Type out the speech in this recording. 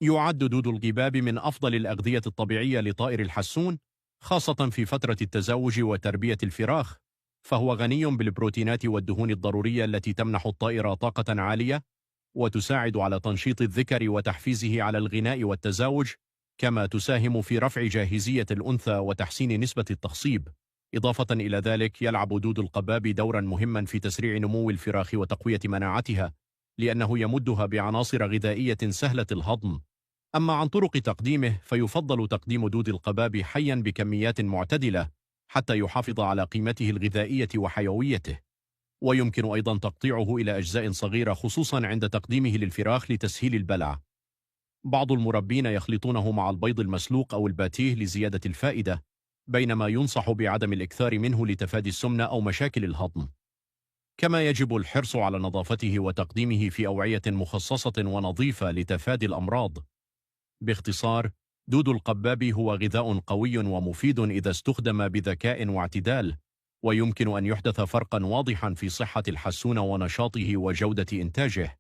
يعد دود القباب من أفضل الأغذية الطبيعية لطائر الحسون، خاصة في فترة التزاوج وتربية الفراخ، فهو غني بالبروتينات والدهون الضرورية التي تمنح الطائر طاقة عالية وتساعد على تنشيط الذكر وتحفيزه على الغناء والتزاوج، كما تساهم في رفع جاهزية الأنثى وتحسين نسبة التخصيب. إضافة إلى ذلك يلعب دود القباب دورا مهما في تسريع نمو الفراخ وتقوية مناعتها، لأنه يمدها بعناصر غذائية سهلة الهضم. أما عن طرق تقديمه فيفضل تقديم دود القباب حيا بكميات معتدلة حتى يحافظ على قيمته الغذائية وحيويته، ويمكن أيضا تقطيعه إلى أجزاء صغيرة خصوصا عند تقديمه للفراخ لتسهيل البلع. بعض المربين يخلطونه مع البيض المسلوق أو الباتيه لزيادة الفائدة، بينما ينصح بعدم الإكثار منه لتفادي السمنة أو مشاكل الهضم. كما يجب الحرص على نظافته وتقديمه في أوعية مخصصة ونظيفة لتفادي الأمراض. باختصار، دود القباب هو غذاء قوي ومفيد إذا استخدم بذكاء واعتدال، ويمكن أن يحدث فرقا واضحا في صحة الحسون ونشاطه وجودة إنتاجه.